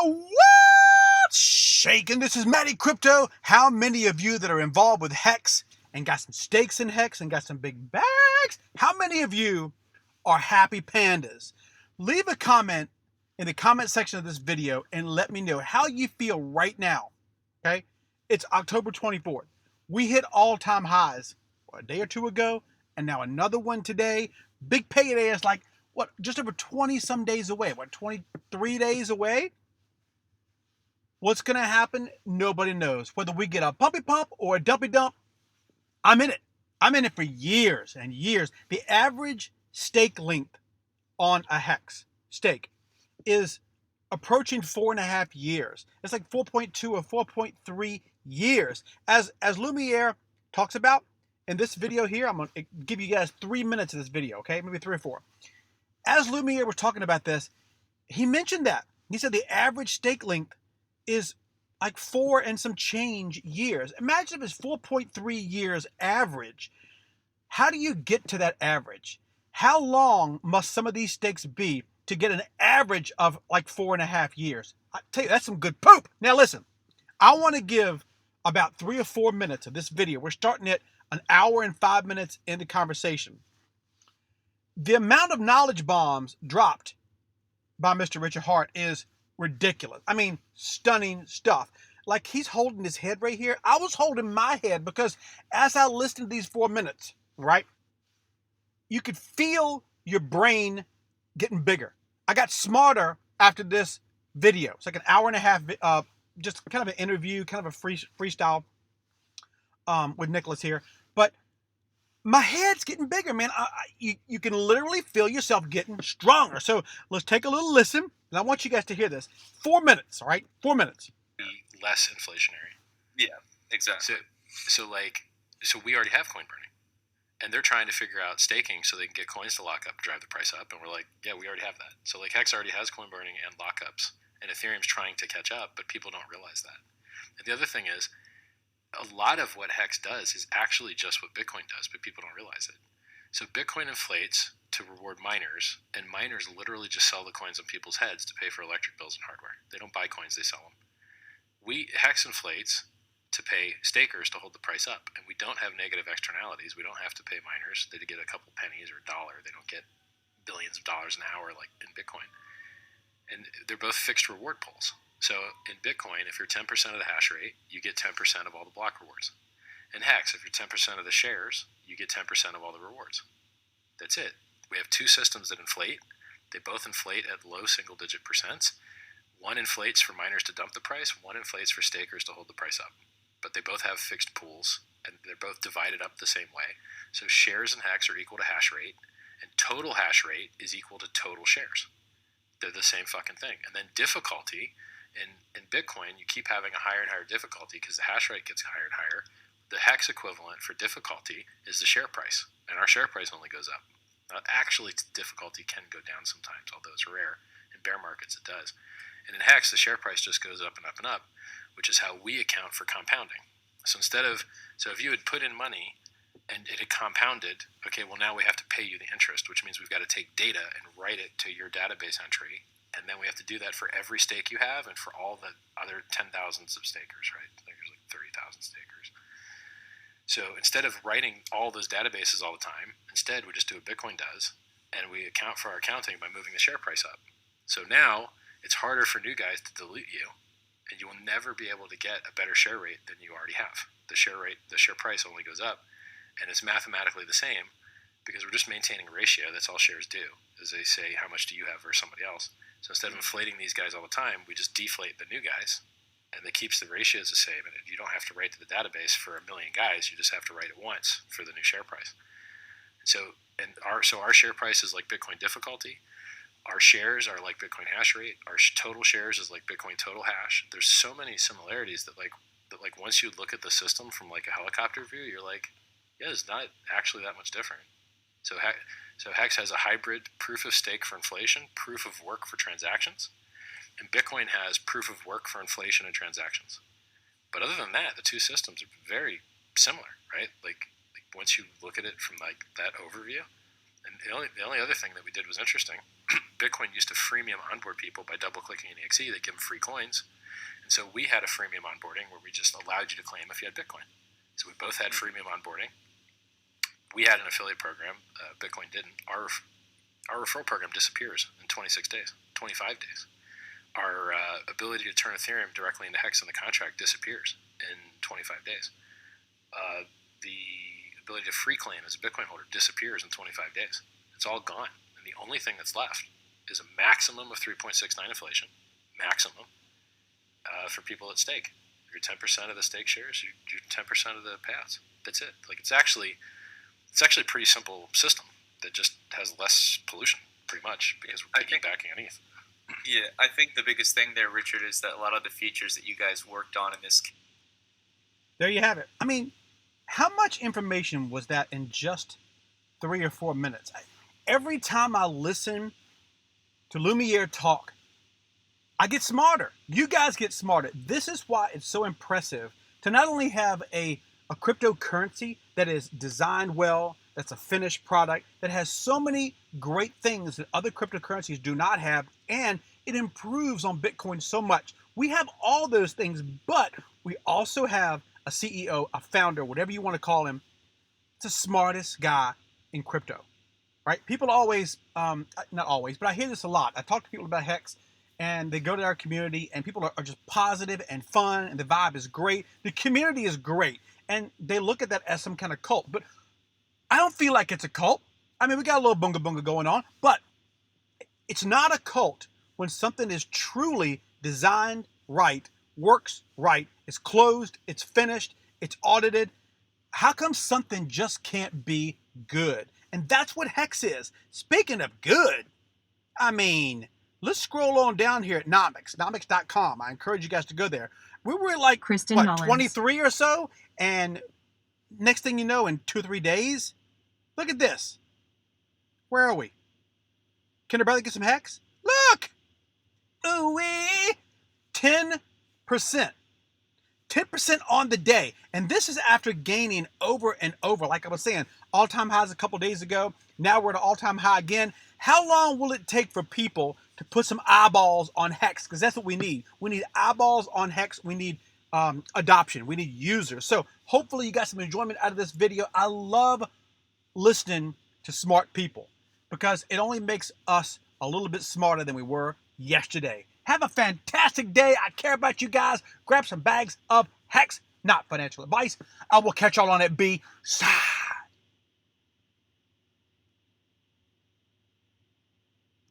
What's shaking? This is Matty Crypto. How many of you that are involved with HEX and got some stakes in HEX and got some big bags, how many of you are happy pandas? Leave a comment in the comment section of this video and let me know how you feel right now. Okay? It's October 24th. We hit all-time highs a day or two ago, and now another one today. Big payday is like, what, just over 20 some days away. What, 23 days away? What's going to happen? Nobody knows. Whether we get a pumpy pump or a dumpy dump, I'm in it. I'm in it for years and years. The average stake length on a HEX stake is approaching 4.5 years. It's like 4.2 or 4.3 years. As Lumiere talks about in this video here, I'm going to give you guys 3 minutes of this video, okay? Maybe 3 or 4. As Lumiere was talking about this, he mentioned that. He said the average stake length is like 4 and some change years. Imagine if it's 4.3 years average. How do you get to that average? How long must some of these stakes be to get an average of like 4.5 years? I tell you, that's some good poop. Now listen, I want to give about 3 or 4 minutes of this video. We're starting at an hour and 5 minutes into conversation. The amount of knowledge bombs dropped by Mr. Richard Hart is ridiculous. I mean, stunning stuff. Like, he's holding his head right here. I was holding my head because as I listened to these 4 minutes, right, you could feel your brain getting bigger. I got smarter after this video. It's like an hour and a half, just kind of an interview, kind of a freestyle with Nicholas here. But my head's getting bigger, man. You can literally feel yourself getting stronger. So let's take a little listen, and I want you guys to hear this. 4 minutes, all right? 4 minutes. Less inflationary. Yeah, exactly. So we already have coin burning, and they're trying to figure out staking so they can get coins to lock up, drive the price up, and we're like, yeah, we already have that. So like HEX already has coin burning and lockups, and Ethereum's trying to catch up, but people don't realize that. And the other thing is, a lot of what HEX does is actually just what Bitcoin does, but people don't realize it. So Bitcoin inflates to reward miners, and miners literally just sell the coins on people's heads to pay for electric bills and hardware. They don't buy coins, they sell them. HEX inflates to pay stakers to hold the price up, and we don't have negative externalities. We don't have to pay miners. They get a couple pennies or a dollar. They don't get billions of dollars an hour like in Bitcoin. And they're both fixed reward pools. So in Bitcoin, if you're 10% of the hash rate, you get 10% of all the block rewards. In HEX, if you're 10% of the shares, you get 10% of all the rewards. That's it. We have two systems that inflate. They both inflate at low single-digit percents. One inflates for miners to dump the price. One inflates for stakers to hold the price up. But they both have fixed pools, and they're both divided up the same way. So shares in HEX are equal to hash rate, and total hash rate is equal to total shares. They're the same fucking thing. And then difficulty, in Bitcoin, you keep having a higher and higher difficulty because the hash rate gets higher and higher. The HEX equivalent for difficulty is the share price, and our share price only goes up. Actually, difficulty can go down sometimes, although it's rare. In bear markets, it does. And in HEX, the share price just goes up and up and up, which is how we account for compounding. So if you had put in money and it had compounded, okay, well now we have to pay you the interest, which means we've got to take data and write it to your database entry. And then we have to do that for every stake you have and for all the other 10,000s of stakers, right? There's like 30,000 stakers. So instead of writing all those databases all the time, instead we just do what Bitcoin does, and we account for our accounting by moving the share price up. So now it's harder for new guys to dilute you, and you will never be able to get a better share rate than you already have. The share price only goes up, and it's mathematically the same because we're just maintaining a ratio. That's all shares do, is they say how much do you have versus somebody else. So instead of inflating these guys all the time, we just deflate the new guys, and that keeps the ratios the same. And you don't have to write to the database for 1 million guys. You just have to write it once for the new share price. So our share price is like Bitcoin difficulty. Our shares are like Bitcoin hash rate. Our total shares is like Bitcoin total hash. There's so many similarities that once you look at the system from like a helicopter view, you're like, yeah, it's not actually that much different. So HEX has a hybrid proof of stake for inflation, proof of work for transactions, and Bitcoin has proof of work for inflation and transactions. But other than that, the two systems are very similar, right? Like once you look at it from like that overview, and the only other thing that we did was interesting. Bitcoin used to freemium onboard people by double-clicking an EXE. They give them free coins. And so we had a freemium onboarding where we just allowed you to claim if you had Bitcoin. So we both had freemium onboarding. We had an affiliate program. Bitcoin didn't. Our referral program disappears in 26 days, 25 days. Our ability to turn Ethereum directly into HEX in the contract disappears in 25 days. The ability to free claim as a Bitcoin holder disappears in 25 days. It's all gone. And the only thing that's left is a maximum of 3.69 inflation, maximum, for people that stake. Your 10% of the stake shares, your 10% of the payouts. That's it. Like it's actually a pretty simple system that just has less pollution, pretty much, because we're piggybacking on ETH. Yeah, I think the biggest thing there, Richard, is that a lot of the features that you guys worked on in this. There you have it. I mean, how much information was that in just 3 or 4 minutes? Every time I listen to Lumiere talk, I get smarter. You guys get smarter. This is why it's so impressive to not only have a cryptocurrency that is designed well, that's a finished product, that has so many great things that other cryptocurrencies do not have, and it improves on Bitcoin so much. We have all those things, but we also have a CEO, a founder, whatever you want to call him. It's the smartest guy in crypto, right? People always, not always, but I hear this a lot. I talk to people about HEX, and they go to our community, and people are just positive and fun, and the vibe is great. The community is great, and they look at that as some kind of cult, but I don't feel like it's a cult. I mean, we got a little bunga bunga going on, but it's not a cult when something is truly designed right, works right, it's closed, it's finished, it's audited. How come something just can't be good? And that's what HEX is. Speaking of good, I mean, let's scroll on down here at Nomics, nomics.com. I encourage you guys to go there. We were like, Kristen what, Mullins. 23 or so? And next thing you know, in 2 or 3 days, look at this. Where are we? Can our brother get some HEX? Look! Ooh-wee! 10%. 10% on the day. And this is after gaining over and over. Like I was saying, all-time highs a couple days ago. Now we're at an all-time high again. How long will it take for people to put some eyeballs on HEX? Because that's what we need. We need eyeballs on HEX. We need adoption. We need users. So hopefully you got some enjoyment out of this video. I love listening to smart people because it only makes us a little bit smarter than we were yesterday. Have a fantastic day. I care about you guys. Grab some bags of HEX, not financial advice. I will catch y'all on that B side.